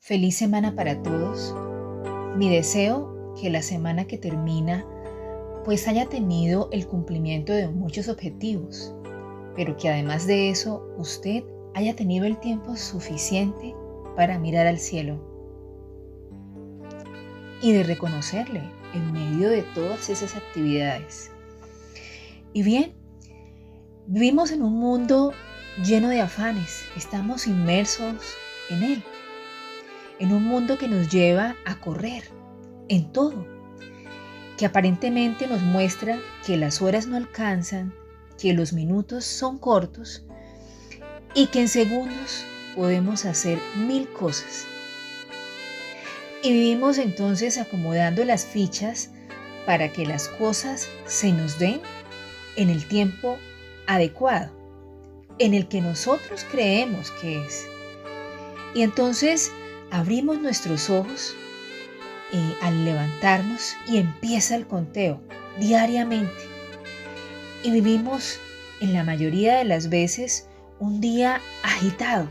Feliz semana para todos. Mi deseo que la semana que termina pues haya tenido el cumplimiento de muchos objetivos, pero que además de eso usted haya tenido el tiempo suficiente para mirar al cielo y de reconocerle en medio de todas esas actividades. Y bien, vivimos en un mundo lleno de afanes, estamos inmersos en él, en un mundo que nos lleva a correr en todo, que aparentemente nos muestra que las horas no alcanzan, que los minutos son cortos y que en segundos podemos hacer 1000 cosas. Y vivimos entonces acomodando las fichas para que las cosas se nos den en el tiempo adecuado, en el que nosotros creemos que es. Y entonces abrimos nuestros ojos al levantarnos y empieza el conteo diariamente. Y vivimos en la mayoría de las veces un día agitado.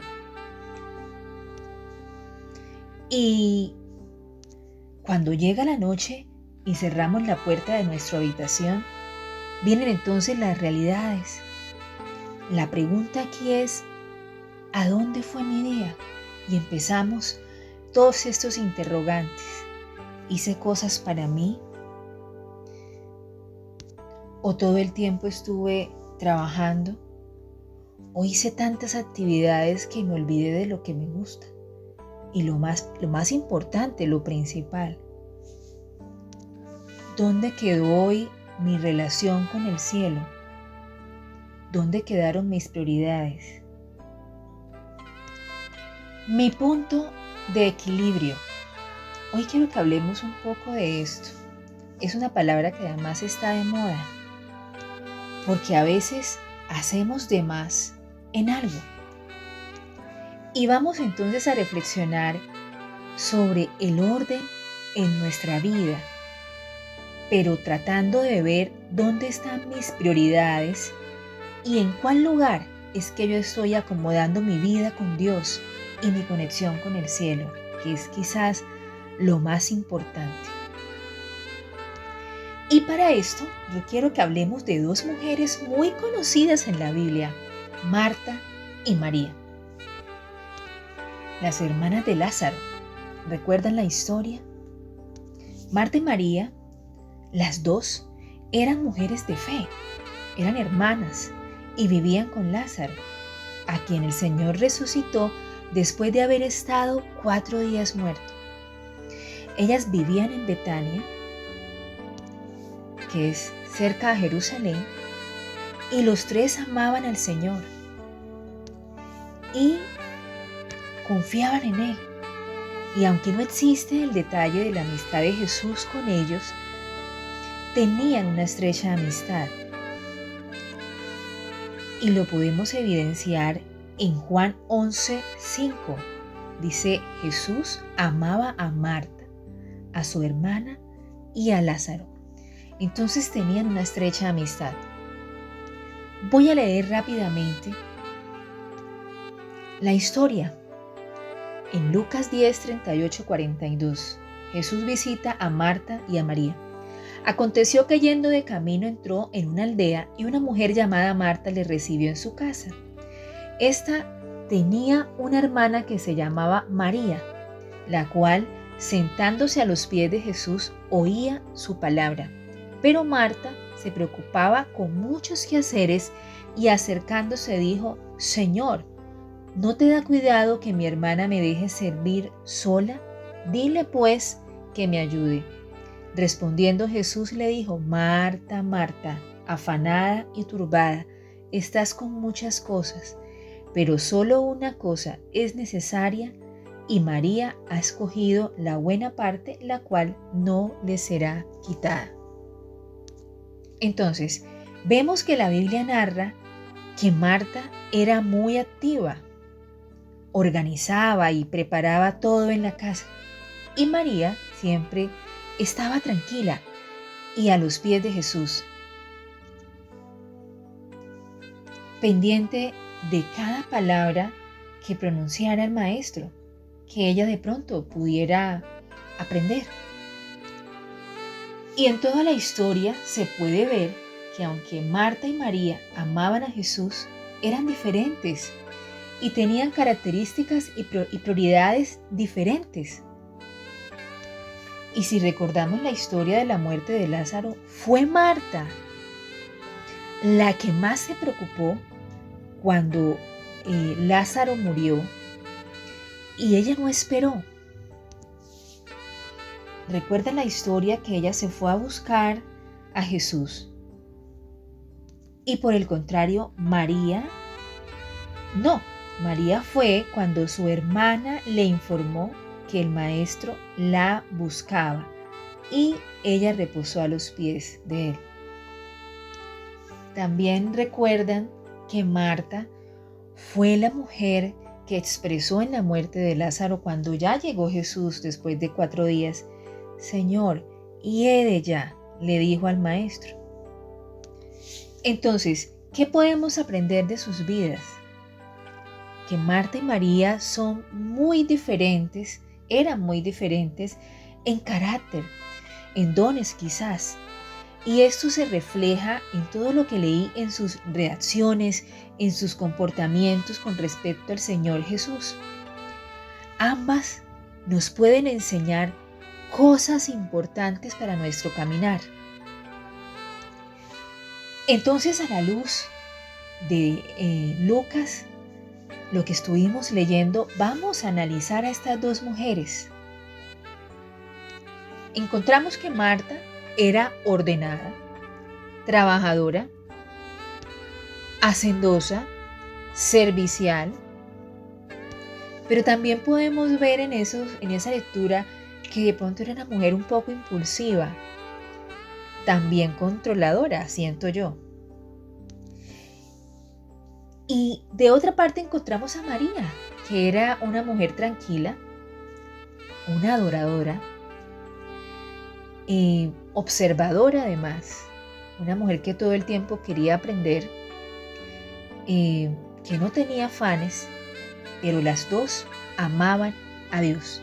Y cuando llega la noche y cerramos la puerta de nuestra habitación, vienen entonces las realidades. La pregunta aquí es, ¿a dónde fue mi día? Y empezamos todos estos interrogantes. ¿Hice cosas para mí? ¿O todo el tiempo estuve trabajando? ¿O hice tantas actividades que me olvidé de lo que me gusta? Y lo más importante, lo principal, ¿dónde quedó hoy mi relación con el cielo? ¿Dónde quedaron mis prioridades? Mi punto de equilibrio. Hoy quiero que hablemos un poco de esto. Es una palabra que además está de moda, porque a veces hacemos de más en algo. Y vamos entonces a reflexionar sobre el orden en nuestra vida, pero tratando de ver dónde están mis prioridades y en cuál lugar es que yo estoy acomodando mi vida con Dios y mi conexión con el cielo, que es quizás lo más importante. Y para esto yo quiero que hablemos de dos mujeres muy conocidas en la Biblia, Marta y María, las hermanas de Lázaro. ¿Recuerdan la historia? Marta y María, las dos, eran mujeres de fe, eran hermanas y vivían con Lázaro, a quien el Señor resucitó después de haber estado 4 días muerto. Ellas vivían en Betania, que es cerca de Jerusalén, y los tres amaban al Señor y confiaban en Él. Y aunque no existe el detalle de la amistad de Jesús con ellos, tenían una estrecha amistad. Y lo podemos evidenciar en Juan 11:5. Dice, Jesús amaba a Marta, a su hermana y a Lázaro. Entonces tenían una estrecha amistad. Voy a leer rápidamente la historia. En Lucas 10, 38, 42, Jesús visita a Marta y a María. Aconteció que yendo de camino entró en una aldea y una mujer llamada Marta le recibió en su casa. Esta tenía una hermana que se llamaba María, la cual, sentándose a los pies de Jesús, oía su palabra. Pero Marta se preocupaba con muchos quehaceres y acercándose dijo, Señor, ¿no te da cuidado que mi hermana me deje servir sola? Dile pues que me ayude. Respondiendo Jesús le dijo, Marta, Marta, afanada y turbada, estás con muchas cosas, pero solo una cosa es necesaria y María ha escogido la buena parte, la cual no le será quitada. Entonces, vemos que la Biblia narra que Marta era muy activa, organizaba y preparaba todo en la casa, y María siempre estaba tranquila y a los pies de Jesús, pendiente de cada palabra que pronunciara el maestro. que ella de pronto pudiera aprender. Y en toda la historia se puede ver que aunque Marta y María amaban a Jesús, eran diferentes y tenían características y prioridades diferentes. Y si recordamos la historia de la muerte de Lázaro, fue Marta la que más se preocupó cuando Lázaro murió y ella no esperó. Recuerda la historia que ella se fue a buscar a Jesús. Y por el contrario, María fue cuando su hermana le informó que el maestro la buscaba y ella reposó a los pies de él. También recuerdan que Marta fue la mujer que expresó en la muerte de Lázaro cuando ya llegó Jesús después de 4 días, Señor, hiede ya, le dijo al maestro. Entonces, ¿qué podemos aprender de sus vidas? Que Marta y María son muy diferentes, eran muy diferentes en carácter, en dones quizás. Y esto se refleja en todo lo que leí en sus reacciones, en sus comportamientos con respecto al Señor Jesús. Ambas nos pueden enseñar cosas importantes para nuestro caminar. Entonces, a la luz de Lucas, lo que estuvimos leyendo, vamos a analizar a estas dos mujeres. Encontramos que Marta era ordenada, trabajadora, hacendosa, servicial, pero también podemos ver en esa lectura que de pronto era una mujer un poco impulsiva, también controladora, siento yo. Y de otra parte encontramos a María, que era una mujer tranquila, una adoradora, observadora además, una mujer que todo el tiempo quería aprender, que no tenía afanes, pero las dos amaban a Dios.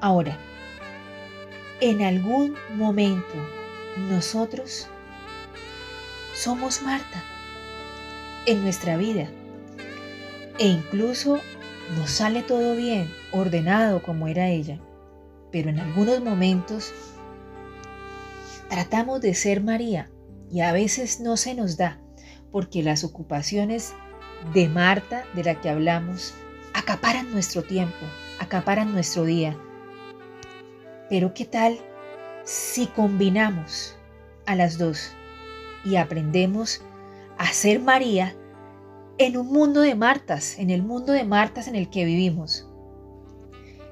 Ahora, en algún momento nosotros somos Marta en nuestra vida e incluso nos sale todo bien, ordenado como era ella, pero en algunos momentos tratamos de ser María y a veces no se nos da porque las ocupaciones de Marta, de la que hablamos, acaparan nuestro tiempo, acaparan nuestro día. Pero ¿qué tal si combinamos a las dos y aprendemos a ser María en un mundo de Martas, en el mundo de Martas en el que vivimos?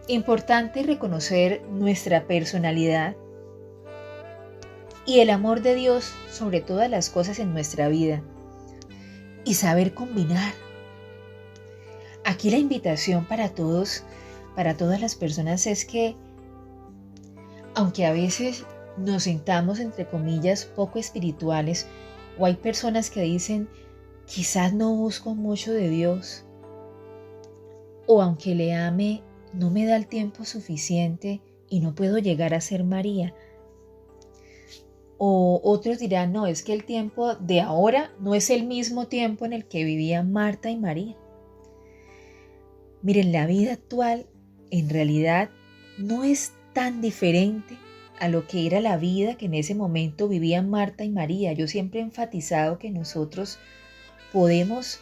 Importante reconocer nuestra personalidad y el amor de Dios sobre todas las cosas en nuestra vida y saber combinar. Aquí la invitación para todos, para todas las personas es que aunque a veces nos sintamos entre comillas poco espirituales o hay personas que dicen quizás no busco mucho de Dios o aunque le ame no me da el tiempo suficiente y no puedo llegar a ser María. O otros dirán, no, es que el tiempo de ahora no es el mismo tiempo en el que vivían Marta y María. Miren, la vida actual en realidad no es tan diferente a lo que era la vida que en ese momento vivían Marta y María. Yo siempre he enfatizado que nosotros podemos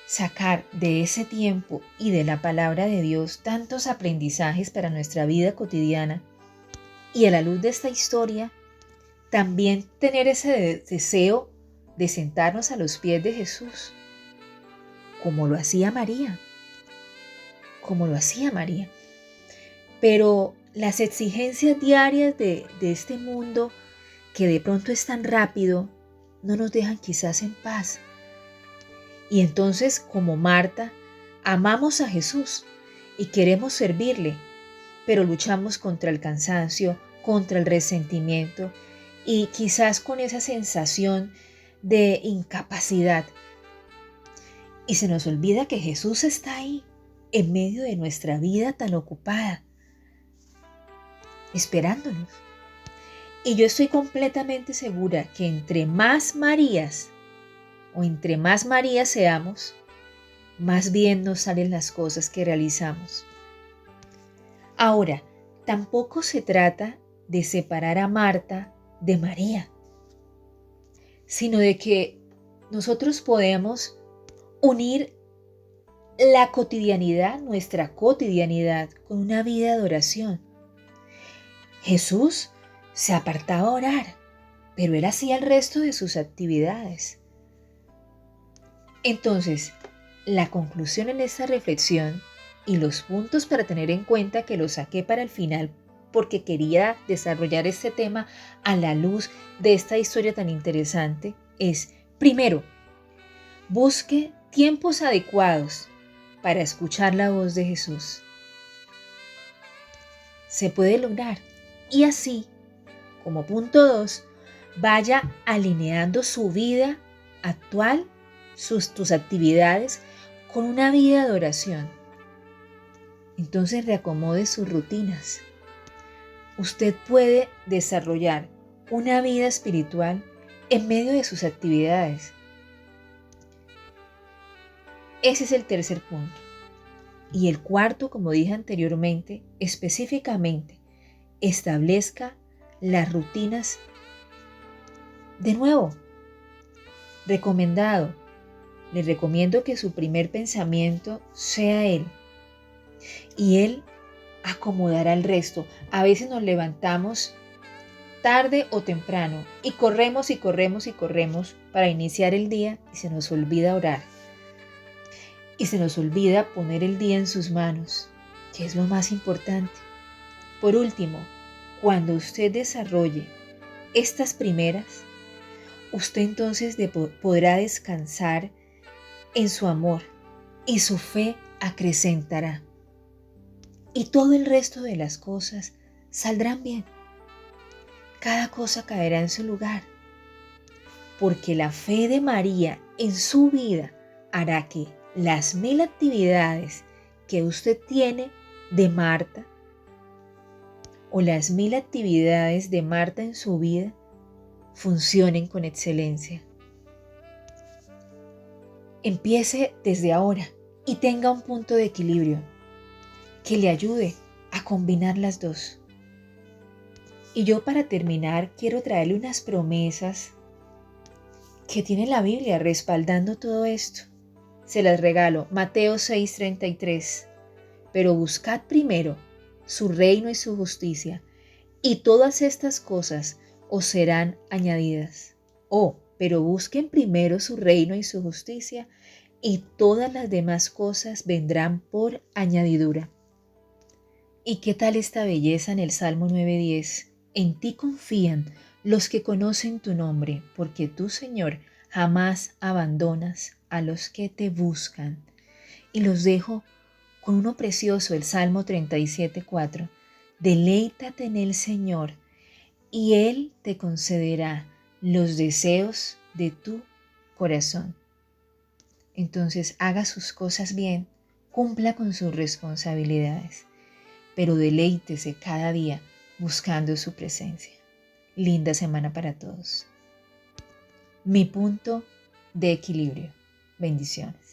sacar de ese tiempo y de la palabra de Dios tantos aprendizajes para nuestra vida cotidiana y a la luz de esta historia también tener ese deseo de sentarnos a los pies de Jesús, como lo hacía María, Pero las exigencias diarias de este mundo que de pronto es tan rápido, no nos dejan quizás en paz. Y entonces, como Marta, amamos a Jesús y queremos servirle, pero luchamos contra el cansancio, contra el resentimiento y quizás con esa sensación de incapacidad. Y se nos olvida que Jesús está ahí, en medio de nuestra vida tan ocupada, esperándonos. Y yo estoy completamente segura que entre más Marías o entre más Marías seamos, más bien nos salen las cosas que realizamos. Ahora, tampoco se trata de separar a Marta de María, sino de que nosotros podemos unir la cotidianidad, nuestra cotidianidad, con una vida de oración. Jesús se apartaba a orar, pero él hacía el resto de sus actividades. Entonces, la conclusión en esta reflexión y los puntos para tener en cuenta, que los saqué para el final porque quería desarrollar este tema a la luz de esta historia tan interesante, es: primero, busque tiempos adecuados para escuchar la voz de Jesús. Se puede lograr. Y así, como punto 2, vaya alineando su vida actual, tus actividades, con una vida de oración. Entonces reacomode sus rutinas. Usted puede desarrollar una vida espiritual en medio de sus actividades. Ese es el tercer punto. Y el cuarto, como dije anteriormente, específicamente, establezca las rutinas. De nuevo, recomendado, le recomiendo que su primer pensamiento sea Él. Y Él acomodará el resto. A veces nos levantamos tarde o temprano y corremos para iniciar el día y se nos olvida orar. Y se nos olvida poner el día en sus manos, que es lo más importante. Por último, cuando usted desarrolle estas primeras, usted entonces podrá descansar en su amor y su fe acrecentará. Y todo el resto de las cosas saldrán bien. Cada cosa caerá en su lugar, porque la fe de María en su vida hará que las 1000 actividades que usted tiene de Marta, o las 1000 actividades de Marta en su vida, funcionen con excelencia. Empiece desde ahora y tenga un punto de equilibrio que le ayude a combinar las dos. Y yo, para terminar, quiero traerle unas promesas que tiene la Biblia respaldando todo esto. Se las regalo. Mateo 6:33. Pero buscad primero su reino y su justicia, y todas estas cosas os serán añadidas. Pero busquen primero su reino y su justicia, y todas las demás cosas vendrán por añadidura. ¿Y qué tal esta belleza en el Salmo 9:10? En ti confían los que conocen tu nombre, porque tú, Señor, jamás abandonas a los que te buscan. Y los dejo con uno precioso, el Salmo 37:4. Deleítate en el Señor, y Él te concederá los deseos de tu corazón. Entonces, haga sus cosas bien, cumpla con sus responsabilidades, pero deleítese cada día buscando su presencia. Linda semana para todos. Mi punto de equilibrio. Bendiciones.